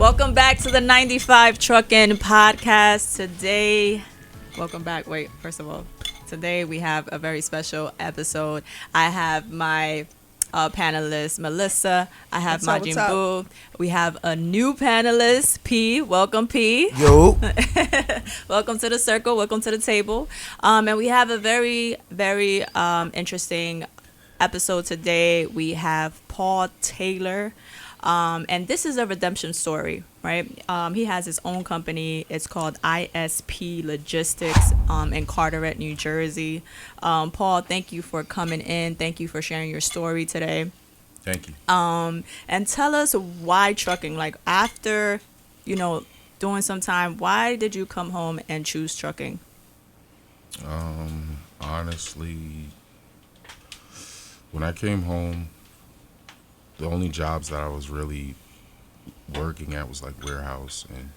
Welcome back to the 95 Truckin' Podcast. Today, welcome back. Wait, first of all, today we have a very special episode. I have my panelist, Melissa. I have Majin Boo. We have a new panelist, P. Welcome, P. Yo. Welcome to the circle. Welcome to the table. And we have a very, very interesting episode today. We have Paul Taylor. And this is a redemption story, right? He has his own company. It's called ISP Logistics in Carteret, New Jersey. Paul, thank you for coming in. Thank you for sharing your story today. Thank you. And tell us why trucking. Like after, doing some time, why did you come home and choose trucking? Honestly, when I came home, the only jobs that I was really working at was like warehouse, and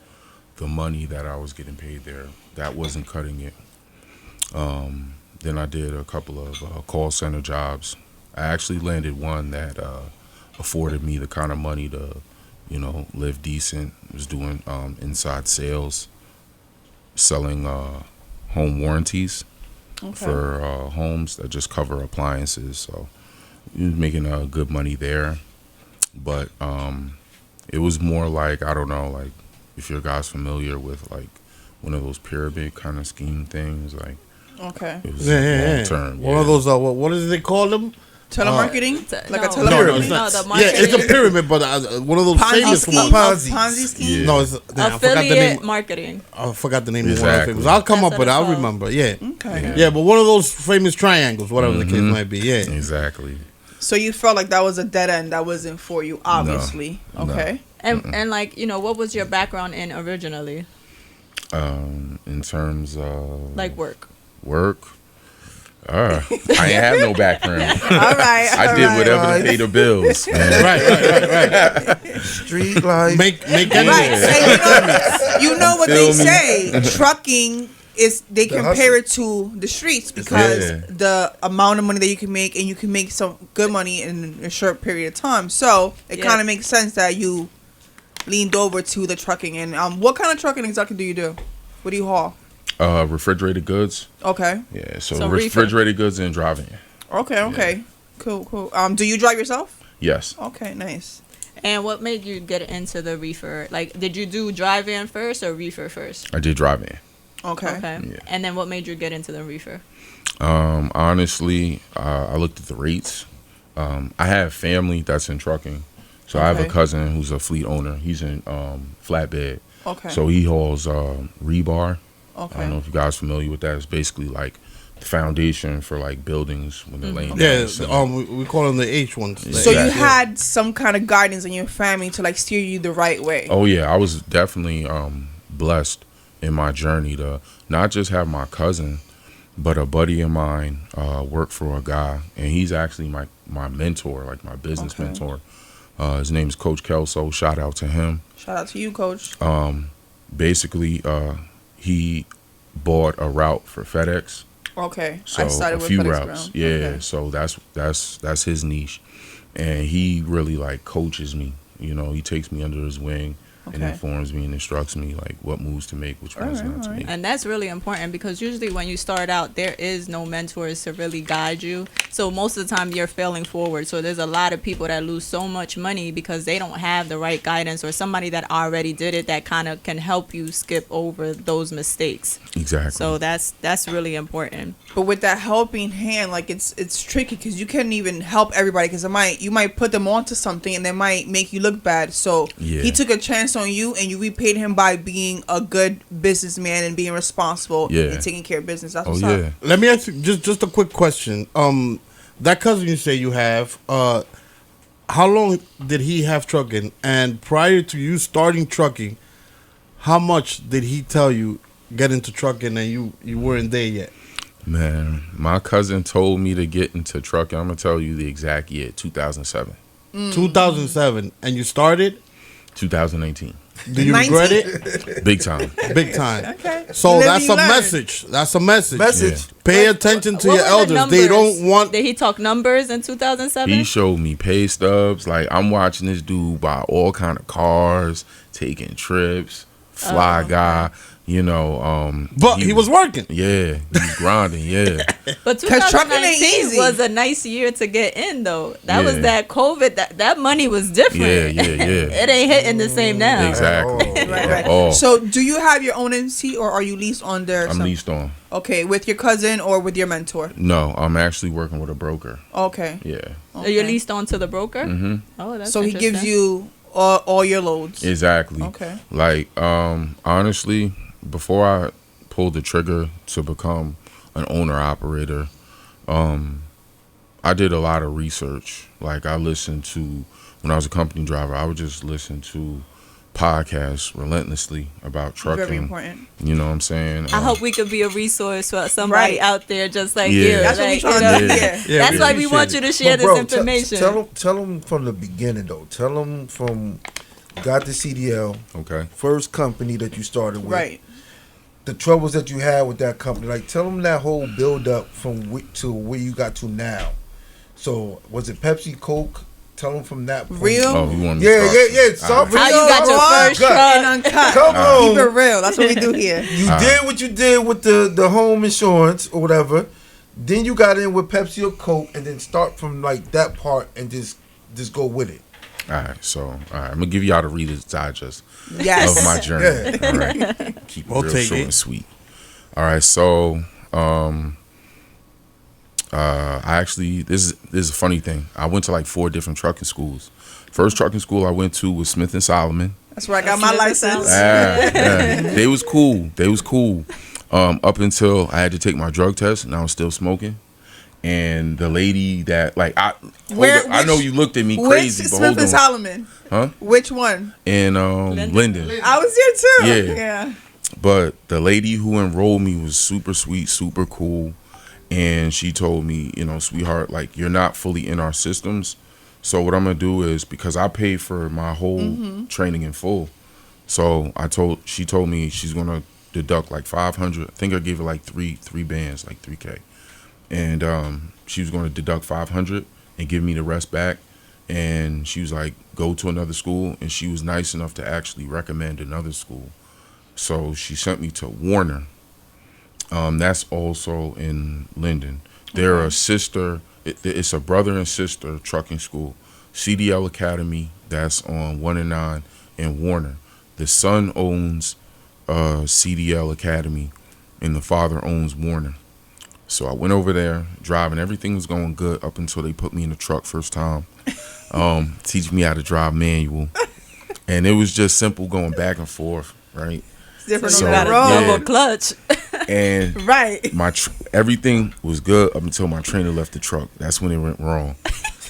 the money that I was getting paid there, that wasn't cutting it. Then I did a couple of call center jobs. I actually landed one that afforded me the kind of money to, live decent. I was doing inside sales, selling home warranties for homes that just cover appliances. So you was making good money there. But it was more like, I don't know, like if you guys familiar with like one of those pyramid kind of scheme things, like it was long term. One of those, what is it called them? Telemarketing? Like a telemarketing? No, the it's a pyramid, but one of those famous ones. Ponzi scheme? Yeah. No, it's affiliate marketing. I forgot the name of one of the famous. I'll come up with it. I'll remember. Yeah. Okay. Yeah, but one of those famous triangles, whatever the case might be. Yeah. Exactly. So you felt like that was a dead end that wasn't for you, obviously. No. Okay. And like, what was your background in originally? In terms of like work. I ain't have no background. All right. I did whatever to pay the bills, man. Right. Street life. Make Right. And you know what they say. Trucking they compare it to the streets because the amount of money that you can make, and you can make some good money in a short period of time. So it kind of makes sense that you leaned over to the trucking. And what kind of trucking exactly do you do? What do you haul? Refrigerated goods. Okay. Yeah, so refrigerated goods and driving. Okay. Yeah. Cool. Do you drive yourself? Yes. Okay, nice. And what made you get into the reefer? Like, did you do drive-in first or reefer first? I did driving. Okay. Yeah. And then what made you get into the reefer? Honestly, I looked at the rates. I have family that's in trucking. So I have a cousin who's a fleet owner. He's in flatbed. Okay. So he hauls rebar. Okay. I don't know if you guys are familiar with that. It's basically like the foundation for like buildings when they're laying down. Yeah, we call them the H ones. So you had some kind of guidance in your family to like steer you the right way. Oh yeah, I was definitely blessed in my journey to not just have my cousin, but a buddy of mine work for a guy, and he's actually my mentor, like my business mentor. His name is Coach Kelso. Shout out to him. Shout out to you, Coach. Basically, he bought a route for FedEx. Okay. So I started a with few FedEx routes. Ground. Yeah. Okay. So that's his niche, and he really like coaches me. He takes me under his wing and informs me and instructs me like what moves to make, which ones not to make. And that's really important because usually when you start out, there is no mentors to really guide you. So most of the time you're failing forward. So there's a lot of people that lose so much money because they don't have the right guidance or somebody that already did it that kind of can help you skip over those mistakes. Exactly. So that's really important. But with that helping hand, like it's tricky because you can't even help everybody because you might put them onto something and they might make you look bad. So he took a chance on you, and you repaid him by being a good businessman and being responsible and taking care of business. That's what's up. Let me ask you just a quick question. That cousin you say you have, how long did he have trucking? And prior to you starting trucking, how much did he tell you get into trucking and you weren't there yet? Man, my cousin told me to get into trucking. I'm gonna tell you the exact year, 2007. 2007, and you started 2018. Do you 19? regret it? Big time. Big time. Okay. So Live that's and a learn. message. That's a message. Message. Pay attention to What your were the elders. They numbers? don't want. Did he talk numbers in 2007? He showed me pay stubs. Like, I'm watching this dude buy all kind of cars, taking trips, fly guy. You know, But he was working. Yeah, he was grinding. Yeah, But 'Cause trucking ain't 2019 easy. was a nice year to get in, though. That was Yeah. that COVID. That money was different. yeah. It ain't hitting the same now. Exactly. Right, At all. So, do you have your own MC or are you leased under? I'm leased on. Okay, with your cousin or with your mentor? No, I'm actually working with a broker. Okay. Yeah, So you're leased on to the broker? Mm-hmm. Oh, that's So he gives interesting. you all your loads. exactly. Okay. Like, honestly, before I pulled the trigger to become an owner operator, I did a lot of research. Like, I listened to, when I was a company driver, I would just listen to podcasts relentlessly about trucking. Very important. You know what I'm saying? I hope we could be a resource for somebody Right. out there just like Yeah. you. That's what we Like, trying you know, to do. Yeah. Yeah. That's we why we appreciate want it. you to share But bro, this information. Tell them from the beginning though. Tell them from got the CDL, Okay. first company that you started with. Right. The troubles that you had with that company. Like, tell them that whole build up from to where you got to now. So, was it Pepsi, Coke? Tell them from that point. Real? Oh, you want to Yeah, start? yeah. Start How you real. got your Oh, first God. truck? And uncut. Come on. Keep it real. That's what we do here. You did what you did with the home insurance or whatever. Then you got in with Pepsi or Coke, and then start from like that part and just go with it. All right, so I'm gonna give y'all the Reader's Digest Yes. of my journey. Yeah. All right, keep it We'll real take short it. and sweet. All right, so I actually this is a funny thing. I went to like 4 different trucking schools. First trucking school I went to was Smith and Solomon. That's where I got my license. They was cool. They was cool. Up until I had to take my drug test, and I was still smoking. And the lady that I know you looked at me crazy, Which but Smith hold and on. Solomon? Huh? Which one? In Linden. I was there too. Yeah. Yeah. But the lady who enrolled me was super sweet, super cool. And she told me, sweetheart, like, you're not fully in our systems. So what I'm going to do is, because I paid for my whole training in full. So she told me she's going to deduct like 500. I think I gave her like three bands, like 3K. And she was going to deduct 500 and give me the rest back. And she was like, go to another school. And she was nice enough to actually recommend another school. So she sent me to Warner. That's also in Linden. They're a sister. It's a brother and sister trucking school. CDL Academy, that's on 1 and 9 in Warner. The son owns CDL Academy, and the father owns Warner. So I went over there driving. Everything was going good up until they put me in the truck first time. Teach me how to drive manual. And it was just simple going back and forth, right? It's different So on you that got a road. double clutch. And Right. everything was good up until my trainer left the truck. That's when it went wrong.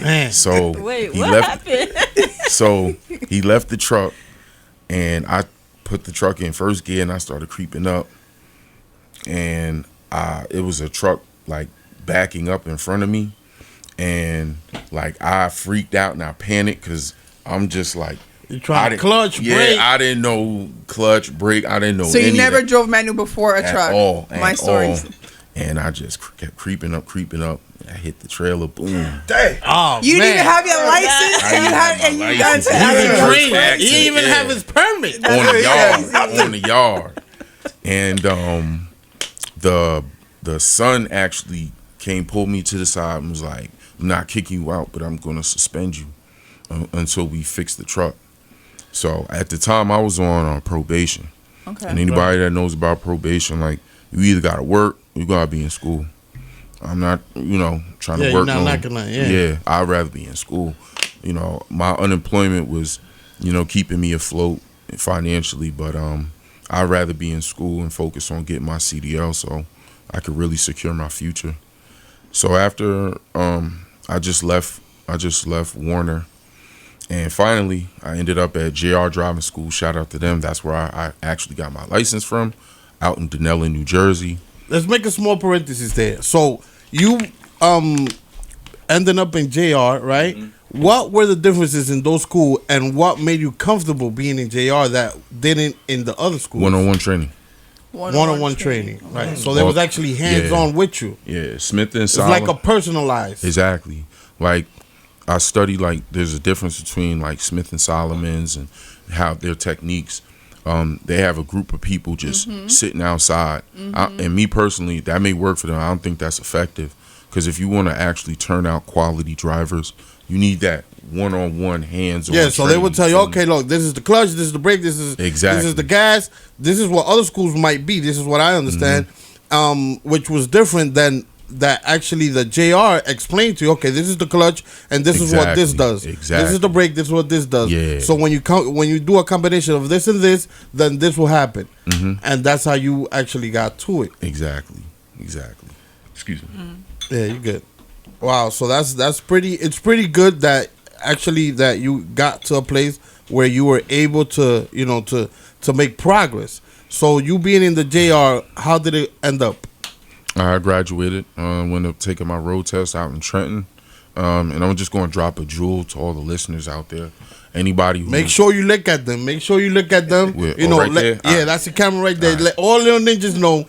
Man. So Wait, he what left. happened? So he left the truck, and I put the truck in first gear, and I started creeping up. And it was a truck like backing up in front of me, and like I freaked out and I panicked because I'm just like. You trying to clutch, brake. I didn't know clutch, brake. I didn't know. So you any never of that drove manual before a at truck? all. My at story. all. And I just kept creeping up. I hit the trailer, boom. Dang. Oh, You didn't man. even have your license, I and you didn't had, have my and you got license. to He have was your first Green. back He didn't even yeah. have his permit. On the yard. On the yard. And the son actually pulled me to the side and was like, I'm not kicking you out, but I'm going to suspend you until we fix the truck. So at the time, I was on probation. Okay. And anybody that knows about probation, like, you either got to work or you got to be in school. I'm not, trying to Yeah, work. you're not gonna, yeah. I'd rather be in school. My unemployment was, keeping me afloat financially, but I'd rather be in school and focus on getting my CDL so I could really secure my future. So after I just left Warner, and finally I ended up at JR Driving School. Shout out to them. That's where I actually got my license from, out in Denellen, New Jersey. Let's make a small parenthesis there. So you ending up in JR, right? Mm-hmm. What were the differences in those schools, and what made you comfortable being in JR that didn't in the other schools? One-on-one training. One-on-one training, right? So they was actually hands-on with you. Yeah, Smith and It's Solomon. like a personalized. Exactly. Like I study, like there's a difference between like Smith and Solomon's and how their techniques. They have a group of people just sitting outside, and me personally, that may work for them. I don't think that's effective, because if you want to actually turn out quality drivers, you need that one-on-one, hands-on. Yeah, so they training. would tell you, okay, look, this is the clutch, this is the brake, this is this is the gas, this is what other schools might be. This is what I understand, which was different than that. Actually, the JR explained to you, okay, this is the clutch, and this is what this does. Exactly. This is the brake, this is what this does. Yeah. So when you do a combination of this and this, then this will happen, and that's how you actually got to it. Exactly. Excuse me. Yeah, you good. Wow, so that's pretty. It's pretty good that actually that you got to a place where you were able to, to make progress. So you being in the JR, how did it end up? I graduated, went up taking my road test out in Trenton, and I'm just going to drop a jewel to all the listeners out there. Anybody who Make sure you look at them. Make sure you look at them. right there? Yeah, that's the camera right there. Let all little ninjas know,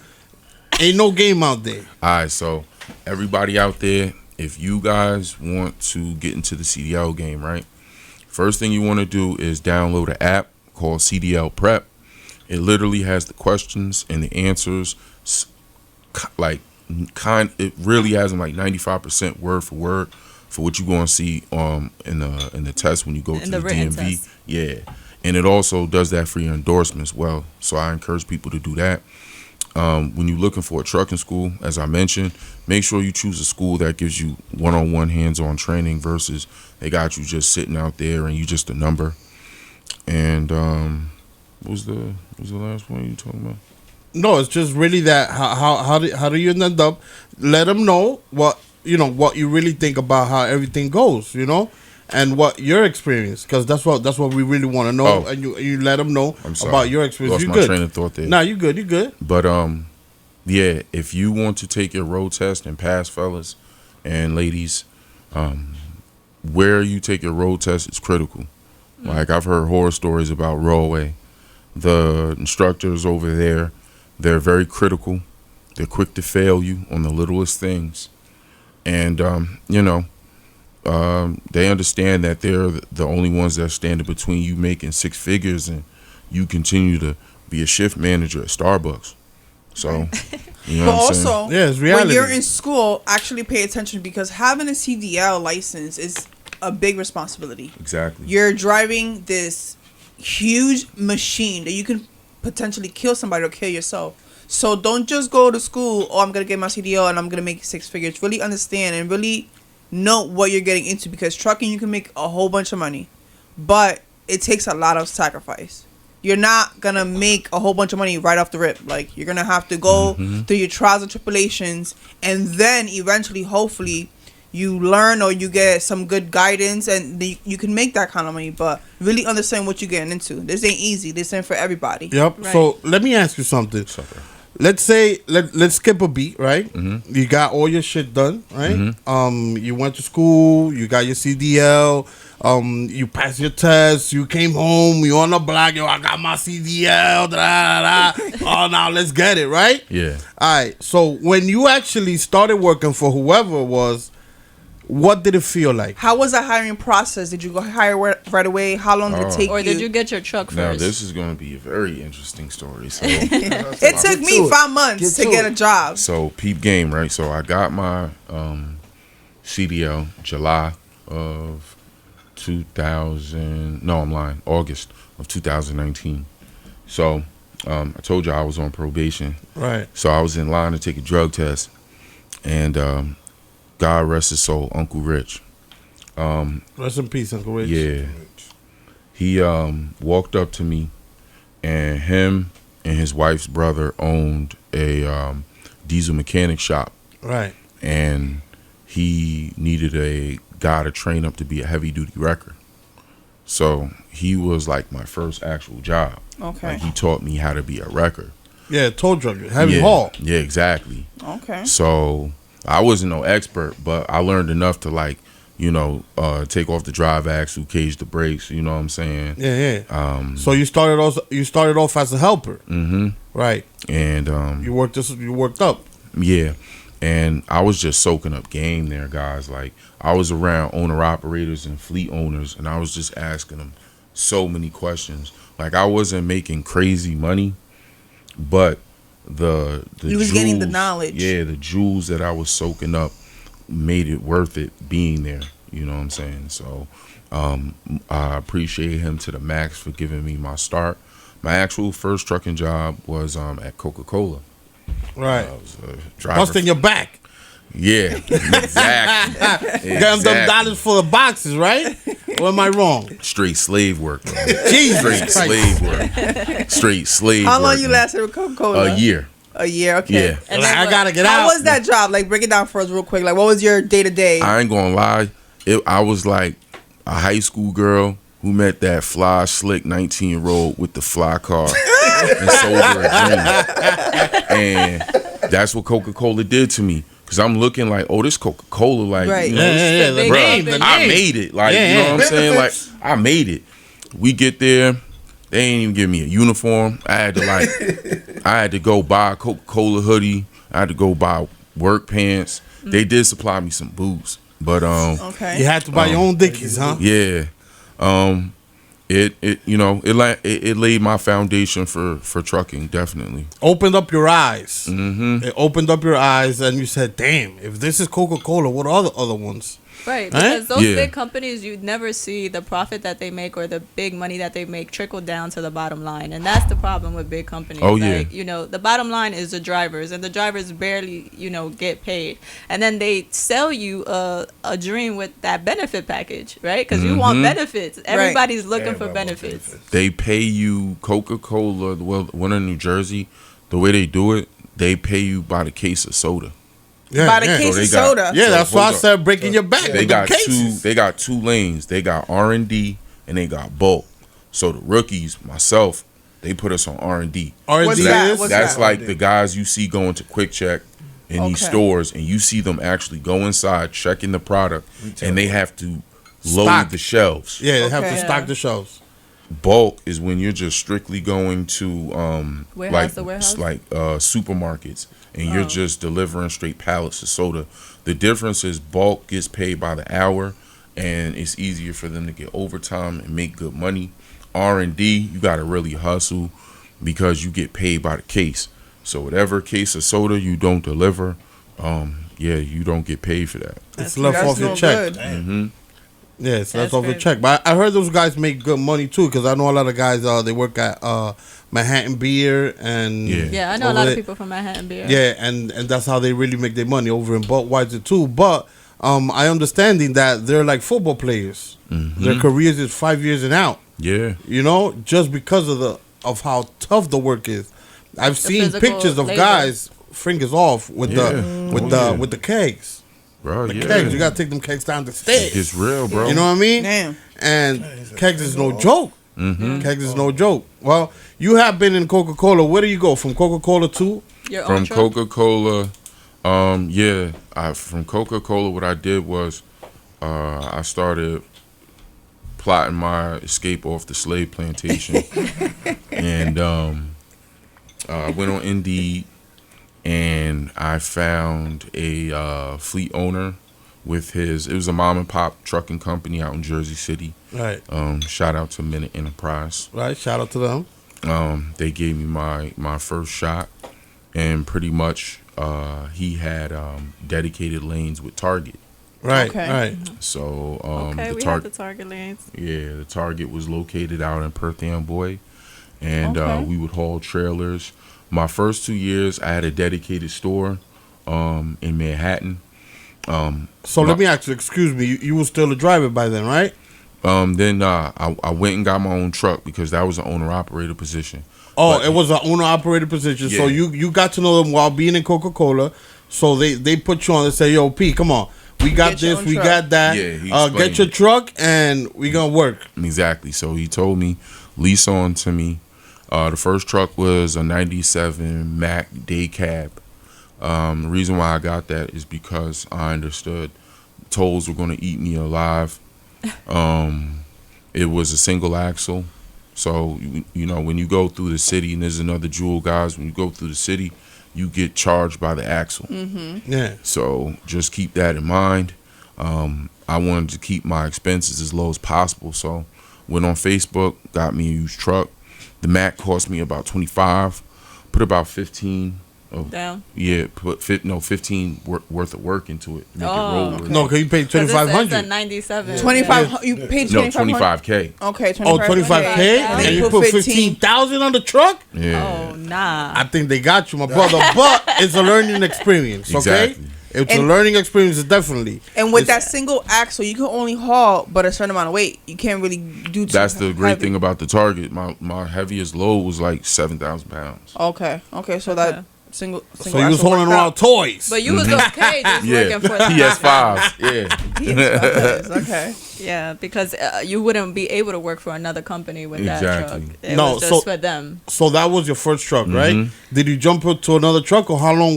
ain't no game out there. All right, so everybody out there, if you guys want to get into the CDL game, right? First thing you want to do is download an app called CDL Prep. It literally has the questions and the answers, it really has them like 95% word for word for what you're going to see in the test when you go to the DMV. Test. Yeah, and it also does that for your endorsements well. So I encourage people to do that. When you're looking for a trucking school, as I mentioned, make sure you choose a school that gives you one-on-one, hands-on training versus they got you just sitting out there and you just a number. And what was the last one you talking about? No, it's just really that how do you end up? Let them know what you really think about how everything goes, and what your experience, because that's what we really want to know, and you let them know about your experience. Lost You my good? train of thought there. Nah, you good. But yeah, if you want to take your road test and pass, fellas and ladies, where you take your road test is critical. Like I've heard horror stories about Rollway. The instructors over there, they're very critical. They're quick to fail you on the littlest things, and they understand that they're the only ones that are standing between you making six figures and you continue to be a shift manager at Starbucks. So, you know But what I'm saying? also, Yeah, it's reality. when you're in school, actually pay attention, because having a CDL license is a big responsibility. Exactly. You're driving this huge machine that you can potentially kill somebody or kill yourself. So don't just go to school, I'm going to get my CDL and I'm going to make six figures. Really understand and really know what you're getting into, because trucking, you can make a whole bunch of money, but it takes a lot of sacrifice. You're not going to make a whole bunch of money right off the rip. Like, you're going to have to go through your trials and tribulations, and then eventually, hopefully, you learn or you get some good guidance and you can make that kind of money. But really understand what you're getting into. This ain't easy. This ain't for everybody. Yep. Right. So let me ask you something. Let's say let's skip a beat, right? You got all your shit done, right? You went to school, you got your CDL, you passed your test, you came home, you on the block, yo, I got my CDL, oh, now let's get it, right? Yeah. All right. So when you actually started working for whoever it was, what did it feel like? How was the hiring process? Did you go hire right away? How long did it take Or you? did you get your truck Now first? this is going to be a very interesting story. So, It took me 5 months to get a job. so peep game, right? So I got my CDL July of 2000. No, I'm lying. August of 2019. So I told you I was on probation. Right. So I was in line to take a drug test, and God rest his soul, Uncle Rich. Rest in peace, Uncle Rich. Yeah. He walked up to me, and him and his wife's brother owned a diesel mechanic shop, Right. and he needed a guy to train up to be a heavy duty wrecker. So he was like my first actual job. Okay. Like, he taught me how to be a wrecker. Yeah, tow truck, heavy Yeah. haul. Yeah, exactly. Okay. So I wasn't no expert, but I learned enough to like take off the drive axle, cage the brakes. You know what I'm saying? Yeah. So you started off as a helper, right? And You worked up. yeah, and I was just soaking up game there, guys. Like, I was around owner operators and fleet owners, and I was just asking them so many questions. Like, I wasn't making crazy money, but the You was getting the knowledge. Yeah, the jewels that I was soaking up made it worth it being there. You know what I'm saying? So I appreciate him to the max for giving me my start. My actual first trucking job was at Coca-Cola. Right. I was a driver. Busting your back. Yeah, exactly. Got them dollars for the boxes, right? Or am I wrong? Straight slave work, bro. Jesus Straight Christ. slave work. Straight slave How work. long you man. lasted with Coca-Cola? A year. A year, okay. Yeah. And Like, then I what- gotta get How out. was that job? Like, break it down for us real quick. Like, what was your day to day? I ain't gonna lie. I was like a high school girl who met that fly, slick 19-year-old with the fly car and sold her a dream. And that's what Coca-Cola did to me. Because I'm looking like, oh, this Coca-Cola, like, Right. you know, Yeah. the The big name, the company. I name. made it. Like, Yeah, you know yeah. what I'm saying? Like, I made it. We get there. They ain't even give me a uniform. I had to go buy a Coca-Cola hoodie. I had to go buy work pants. They did supply me some boots. But, Okay. You had to buy your own Dickies, huh? yeah. It laid my foundation for trucking, definitely. Opened up your eyes. Mm-hmm. It opened up your eyes, and you said, "Damn! If this is Coca-Cola, what are the other ones?" Right, Huh? because those Yeah. big companies, you never see the profit that they make or the big money that they make trickle down to the bottom line, and that's the problem with big companies. Oh, yeah. Like, the bottom line is the drivers, and the drivers barely, get paid, and then they sell you a dream with that benefit package, right? Because you want benefits. Everybody's looking for benefits. They pay you Coca-Cola, well, one in New Jersey, the way they do it, they pay you by the case of soda. Yeah, By the yeah. case So of they got- soda. Yeah, So that's why I hold up. said breaking your back. They with got them cases. They got two lanes. They got R&D and they got bulk. So the rookies, myself, they put us on R&D. R&D What's is that? What's That's that? like the guys you see going to Quick Check in these Okay. stores, and you see them actually go inside checking the product, and they have to load Stock. the shelves. Yeah, they have to Okay. stock Yeah. the shelves. Bulk is when you're just strictly going to Warehouse to warehouse? supermarkets, and you're just delivering straight pallets of soda. The difference is bulk gets paid by the hour, and it's easier for them to get overtime and make good money. R&D, you got to really hustle because you get paid by the case. So whatever case of soda you don't deliver, you don't get paid for that. It's left That's off your no check. good. Yeah, it's left That's off your crazy. check. But I heard those guys make good money too, because I know a lot of guys. They work at Manhattan Beer and Yeah, I know a over lot of there. people from Manhattan Beer. Yeah, and that's how they really make their money over in Budweiser too. But I understanding that they're like football players. Their careers is 5 years and out. Yeah. Just because of how tough the work is. I've seen physical pictures of labor. guys fingers off with Yeah. with the kegs. Bro, The yeah. kegs, you gotta take them kegs down the stairs. It's real, bro. You know what I mean? Damn. And kegs is no joke. Kegs is no joke. Well, you have been in Coca-Cola. Where do you go from Coca-Cola to? Your own From truck? Coca-Cola, from Coca-Cola, what I did was I started plotting my escape off the slave plantation. And I went on Indeed, and I found a fleet owner with it was a mom and pop trucking company out in Jersey City. Right. Shout out to Minute Enterprise. Right. Shout out to them. They gave me my first shot, and pretty much he had dedicated lanes with Target. Right. Okay. Right. So Okay, the we have Target, the Target lanes. the Target was located out in Perth Amboy, and Okay. we would haul trailers. My first 2 years, I had a dedicated store in Manhattan. So let me ask you. Excuse me. You were still a driver by then, right? Then I went and got my own truck because that was an owner operator position. Oh, But- it was an owner operator position. So Yeah. you got to know them while being in Coca-Cola. So they put you on and say, "Yo, P, come on, we got Get your this, own we truck." got that. Yeah, he Get explained your it. truck, and we gonna work." Exactly. So he told me, lease on to me. The first truck was a 97 Mac day cab. The reason why I got that is because I understood tolls were going to eat me alive. It was a single axle. So, you know, when you go through the city, and there's another jewel, guys, when you go through the city, you get charged by the axle. Mm-hmm. Yeah. So just keep that in mind. I wanted to keep my expenses as low as possible. So went on Facebook, got me a used truck. The Mac cost me about 25. Put about 15. Down. Yeah, put 15 worth of work into it to make it Oh, roll. okay. With No, because you paid Because it's 2,500. a 97. 25. You paid No, 2500. 25K. Okay, Oh, 25K. 25K? And And you put 15,000 on the truck? Yeah. Oh, nah. I think they got you, my brother. But it's a learning experience, okay? Exactly. It's a And- learning experience, definitely. And with It's- that single axle, you can only haul but a certain amount of weight. You can't really do too That's the great heavy. thing about the Target. My heaviest load was like 7,000 pounds. Okay, so Okay. that single So you was axle holding worked around out. toys. But you was okay just Yeah, working for the PS5s. Yeah. Okay. Yeah, because you wouldn't be able to work for another company with that Exactly. truck. It No, was just so- for them. So that was your first truck, Mm-hmm. right? Did you jump to another truck, or how long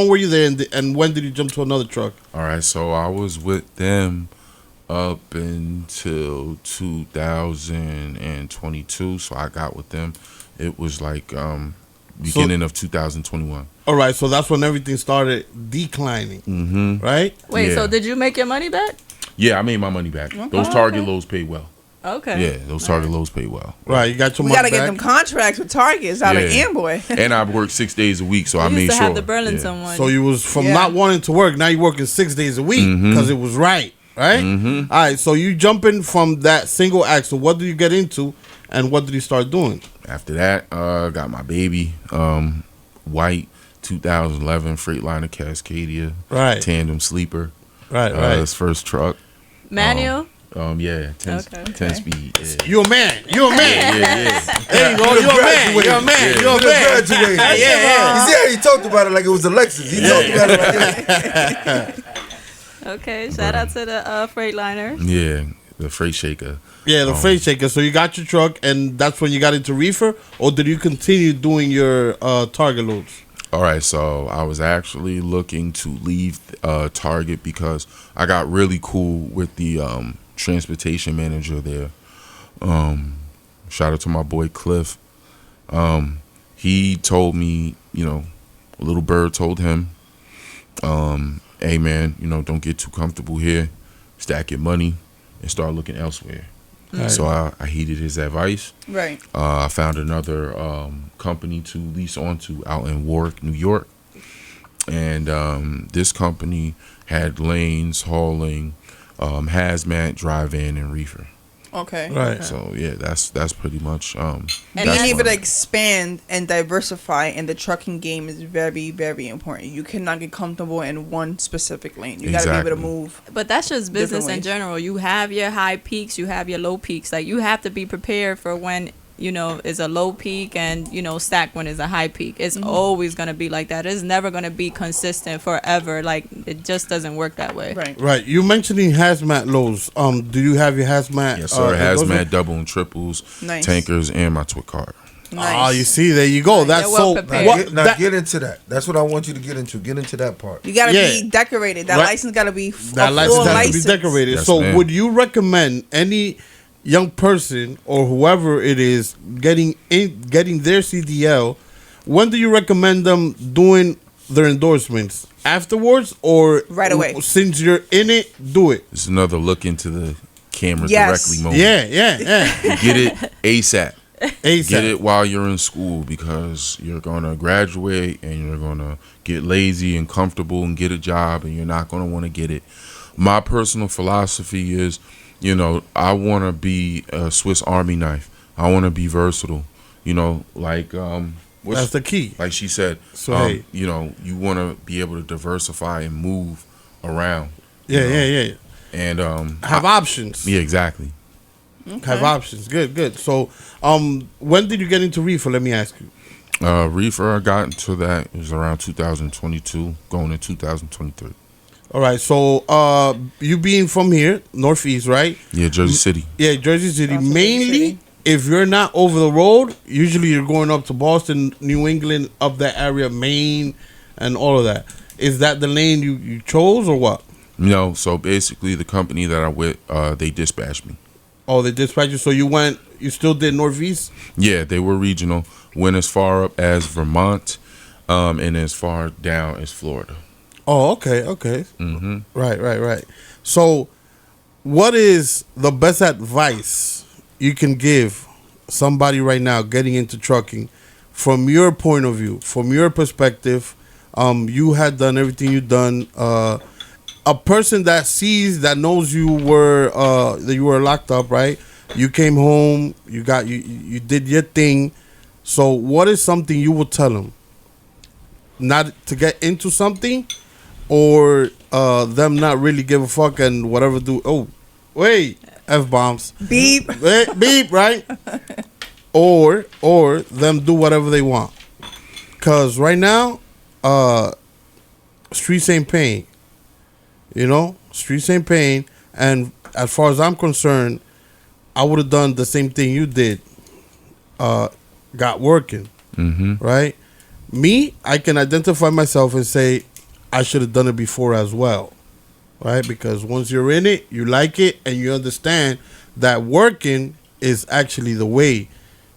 were you there, and when did you jump to another truck? All right, so I was with them up until 2022. So I got with them. It was like beginning of 2021. All right, so that's when everything started declining, Mm-hmm. right? Wait, Yeah. so did you make your money back? Yeah, I made my money back. Those Target loads paid well. Okay. Yeah, those Target loads paid well. Right, you got your We money gotta get back. them contracts with Targets out of Yeah. Amboy. And I worked 6 days a week, so I We made used to sure. have the Burlington one. So you was from Yeah. not wanting to work, now you're working 6 days a week Mhm. because it was right? Mhm. All right, so you jumping from that single axle. What did you get into, and what did you start doing? After that, got my baby, white 2011 Freightliner Cascadia, Right, tandem sleeper. right, right. His first truck. Manual? Yeah, 10, Okay. 10 speed. Yeah. You a man. You a man. Yeah, yeah. There you go. You a man. You a man. Yeah. You a man. Graduated. Yeah. You see how he talked about it like it was a Lexus. He talked about it like that. Okay, shout out to the Freightliner. Yeah, the freight shaker. Yeah, the freight shaker. So you got your truck, and that's when you got into reefer, or did you continue doing your Target loads? All right, so I was actually looking to leave Target because I got really cool with the transportation manager there. Shout out to my boy Cliff. He told me, you know, a little bird told him, hey man, you know, don't get too comfortable here. Stack your money and start looking elsewhere. Right. So I heeded his advice. Right. I found another company to lease onto out in Warwick, New York. And this company had lanes hauling hazmat, drive-in, and reefer. Okay. Right. So yeah, that's pretty much. And that's being able what- to expand and diversify in the trucking game is very, very important. You cannot get comfortable in one specific lane. You got to be able to Exactly. move. But that's just business in ways. general. You have your high peaks, you have your low peaks. Like you have to be prepared for when, you know, is a low peak and, you know, stack when is a high peak. It's always going to be like that. It's never going to be consistent forever. Like it just doesn't work that way. Right. Right. You mentioning hazmat loads. Do you have your hazmat? Yes, sir. endorsement? Hazmat, double and triples, Nice. tankers, and my twit card. Oh, you see, there you go. That's You're well so. prepared. What, Now that- get into that. That's what I want you to get into. Get into that part. You got to Yeah. be decorated. That Right. license got to be that a license full has license. to be decorated. Yes, So, ma'am. would you recommend any young person or whoever it is getting their CDL? When do you recommend them doing their endorsements? Afterwards, or Right away? Since you're in it, do it. It's another look into the camera Yes. directly moment. Yeah. Get it ASAP. ASAP. Get it while you're in school because you're going to graduate and you're going to get lazy and comfortable and get a job and you're not going to want to get it. My personal philosophy is, you know, I want to be a Swiss Army knife. I want to be versatile. You know, like That's the key. like she said, So, hey. you know, you want to be able to diversify and move around. Yeah, you know? yeah. And Have options. yeah, exactly. Have options. Good. So, when did you get into reefer? Let me ask you. Reefer, I got into that. It was around 2022, going in 2023. All right. So, you being from here, Northeast, right? Yeah, Jersey City. Yeah, Jersey City. From Jersey Mainly, City. if you're not over the road, usually you're going up to Boston, New England, up that area, Maine, and all of that. Is that the lane you chose or what? No, so basically the company that I'm with, they dispatched me. Oh, they dispatched you. So you still did Northeast? Yeah, they were regional. Went as far up as Vermont, and as far down as Florida. Oh, okay. Mm-hmm. Right. So, what is the best advice you can give somebody right now getting into trucking from your point of view, from your perspective? You had done everything you've done. A person that sees, that knows you were locked up, right? You came home, you did your thing. So what is something you would tell them? Not to get into something, or them not really give a fuck and whatever do. Oh, wait, F-bombs. Beep. Beep, right? Or them do whatever they want. Cause right now, streets ain't paying. You know, streets ain't paying, and as far as I'm concerned, I would have done the same thing you did. Got working, right? Me, I can identify myself and say I should have done it before as well, right? Because once you're in it, you like it, and you understand that working is actually the way.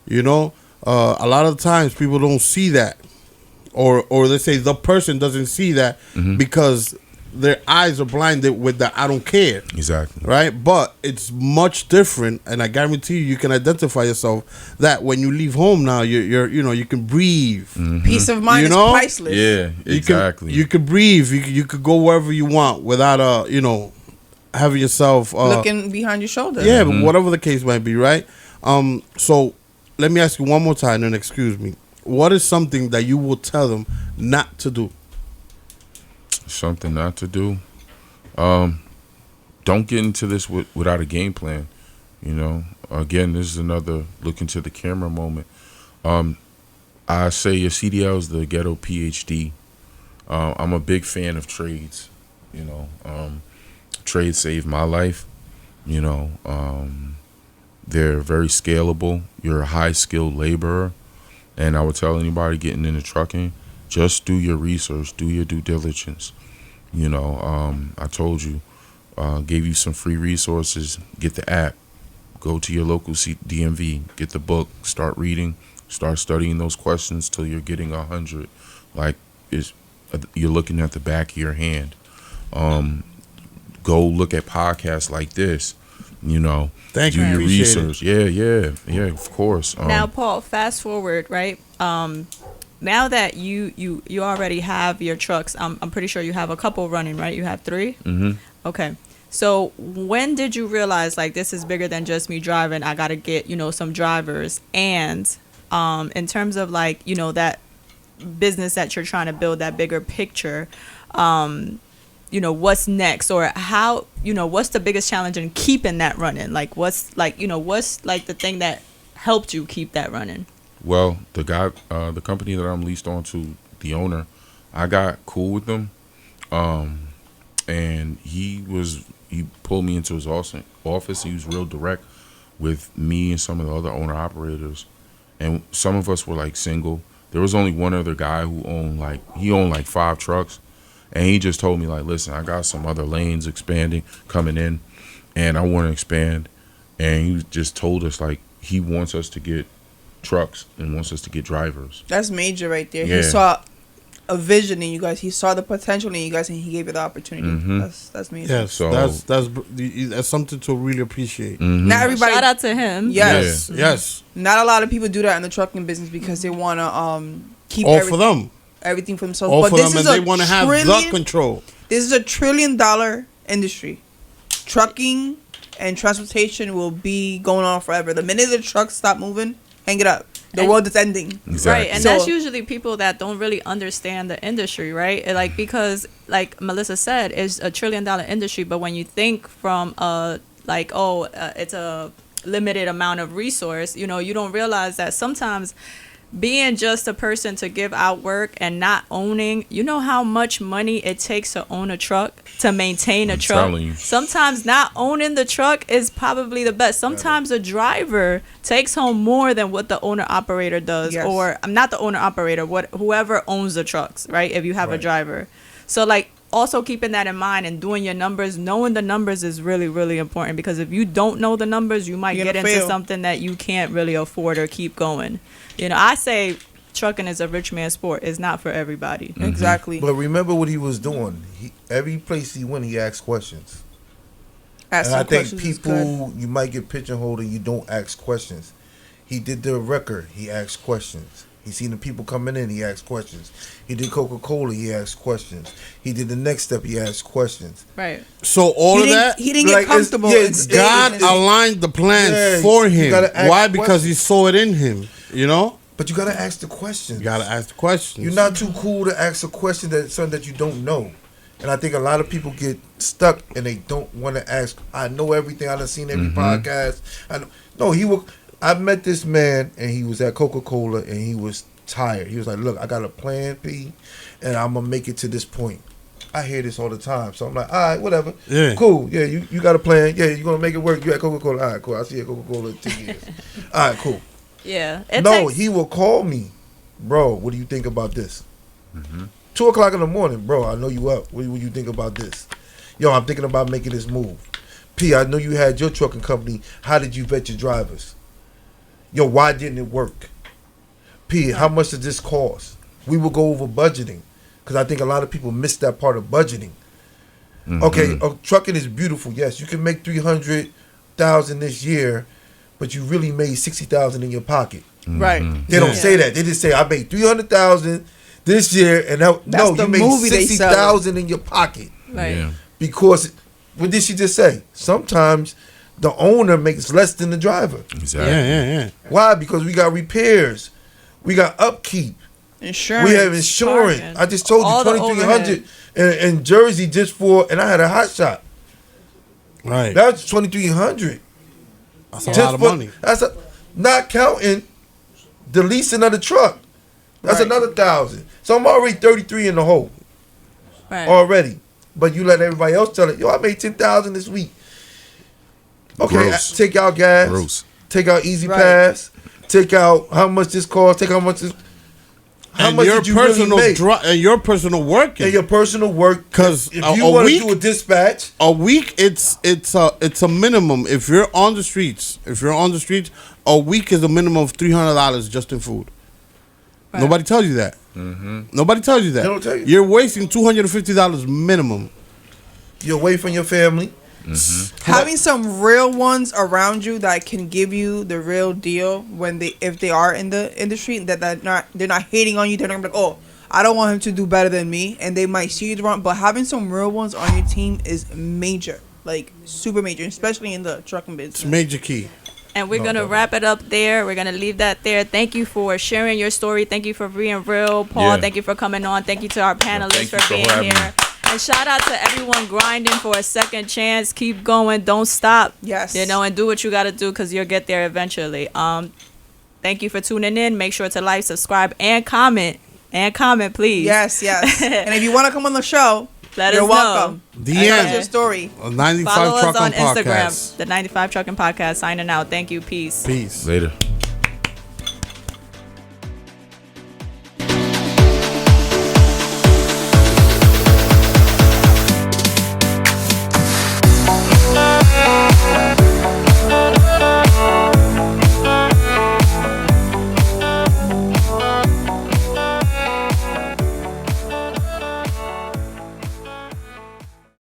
You know, a lot of times people don't see that, or they say the person doesn't see that because their eyes are blinded with the I don't care. Exactly. Right? But it's much different, and I guarantee you can identify yourself that when you leave home now, you're you can breathe. Peace of mind You know? is priceless. Yeah, exactly. You can breathe. You could go wherever you want without having yourself Looking behind your shoulder. yeah, but whatever the case might be, right? So let me ask you one more time, and excuse me. What is something that you will tell them not to do? Something not to do. Don't get into this without a game plan. You know, again, this is another look into the camera moment. I say your CDL is the ghetto PhD. I'm a big fan of trades. You know, trades saved my life. You know, they're very scalable. You're a high skilled laborer, and I would tell anybody getting into trucking, just do your research, do your due diligence. You know, I told you, gave you some free resources. Get the app, go to your local DMV, get the book, start reading, start studying those questions till you're getting 100. Like you're looking at the back of your hand. Go look at podcasts like this. You know, Thank do you. your Appreciate research. Yeah, of course. Now, Paul, fast forward, right? Now that you already have your trucks, I'm pretty sure you have a couple running, right? You have 3? Mm-hmm. Okay. So when did you realize, like, this is bigger than just me driving? I got to get, some drivers. And in terms of, like, that business that you're trying to build, that bigger picture, what's next, or how, what's the biggest challenge in keeping that running? Like, what's the thing that helped you keep that running? Well, the company that I'm leased on to, the owner, I got cool with them, and he pulled me into his office. He was real direct with me and some of the other owner operators, and some of us were like single. There was only one other guy who owned like 5 trucks. And he just told me, like, listen, I got some other lanes coming in, and I want to expand. And he just told us, like, he wants us to get trucks and wants us to get drivers. That's major right there. Yeah. He saw a vision in you guys. He saw the potential in you guys, and he gave you the opportunity. That's major. Yes, So- that's something to really appreciate. Not everybody. Shout out to him. Yes. Yes, Not a lot of people do that in the trucking business because they want to keep all for them, everything for themselves. all But for this them, is and a they want to have the control. This is a $1 trillion industry. Trucking and transportation will be going on forever. The minute the trucks stop moving, hang it up. The And- world is ending. Exactly. Right, and So- that's usually people that don't really understand the industry, right? Like, because, like Melissa said, it's a $1 trillion industry, but when you think from it's a limited amount of resource, you don't realize that sometimes being just a person to give out work and not owning, how much money it takes to own a truck, to maintain a I'm truck. telling you. Sometimes not owning the truck is probably the best. Sometimes a driver takes home more than what the owner operator does. Yes. Or I'm not the owner operator, whoever owns the trucks, right? If you have a driver. So, like, also keeping that in mind and doing your numbers, knowing the numbers is really, really important, because if you don't know the numbers, you might You're get gonna into fail. something that you can't really afford or keep going. You know, I say trucking is a rich man's sport. It's not for everybody. Exactly. But remember what he was doing. Every place he went, he asked questions. Ask And I some think questions is good. people, you might get pigeonholed and you don't ask questions. He did the record, he asked questions. He seen the people coming in, he asked questions. He did Coca-Cola, he asked questions. He did the next step, he asked questions. Right. So all of that, He didn't Like, get comfortable. it's- yeah, in it's staying God in his- aligned the plan Yeah, for you him. gotta ask Why? Because questions. he saw it in him. You know, But you gotta ask the questions. you gotta ask the questions. You're not too cool to ask a question that's something that you don't know. And I think a lot of people get stuck and they don't want to ask. I know everything. I done seen every podcast. I met this man and he was at Coca-Cola and he was tired. He was like, look, I got a plan, P, and I'm going to make it to this point. I hear this all the time. So I'm like, all right, whatever. Yeah. Cool. Yeah, you got a plan. Yeah, you're going to make it work. You at Coca-Cola. All right, cool. I'll see you at Coca-Cola in 2 years. All right, cool. Yeah. He will call me. Bro, what do you think about this? 2 o'clock in the morning, bro, I know you up. What do you think about this? Yo, I'm thinking about making this move. P, I know you had your trucking company. How did you vet your drivers? Yo, why didn't it work? P, how much does this cost? We will go over budgeting, because I think a lot of people miss that part of budgeting. Okay, trucking is beautiful. Yes, you can make $300,000 this year, but you really made $60,000 in your pocket. Right. They don't say that. They just say, I made $300,000 this year, and That's no, the you made movie they sell. $60,000 in your pocket. Right. Yeah. Because what did she just say? Sometimes the owner makes less than the driver. Exactly. Yeah. Why? Because we got repairs, we got upkeep, Insurance. we have insurance. Parking. I just told you All the $2,300 in Jersey just for, and I had a hot shot. Right. That was $2,300. That's a lot of money. Not counting the leasing of the truck. That's Right. another $1,000. So I'm already 33 in the hole Right. already. But you let everybody else tell it. Yo, I made 10,000 this week. Okay, Gross. take out gas. Gross. Take out Easy Right. Pass. Take out how much this cost. Take out how much this. How And much your did you really personal make? and your personal working. And your personal work. 'Cause if a you want to week- do a dispatch, a week, it's a minimum. If you're on the streets, a week is a minimum of $300 just in food. Right. Nobody tells you that. Nobody tells you that. They don't tell you. You're wasting $250 minimum. you're away from your family. Having some real ones around you that can give you the real deal if they are in the industry, that they're not hating on you. They're not gonna be like, oh, I don't want him to do better than me, and they might see you wrong. But having some real ones on your team is major, like super major, especially in the trucking It's business. major key. And we're going to wrap it up there. We're going to leave that there. Thank you for sharing your story. Thank you for being real. Paul, Yeah. thank you for coming on. Thank you to our panelists thank you for for being having here. me. And shout out to everyone grinding for a second chance. Keep going. Don't stop. Yes. You know, and do what you got to do, because you'll get there eventually. Thank you for tuning in. Make sure to like, subscribe, and comment. And comment, please. Yes. And if you want to come on the show, Let you're us know. welcome. The Tell us end. your story. 95 Follow us Trucking on Instagram. Podcast. The 95 Trucking Podcast. Signing out. Thank you. Peace. Peace. Later.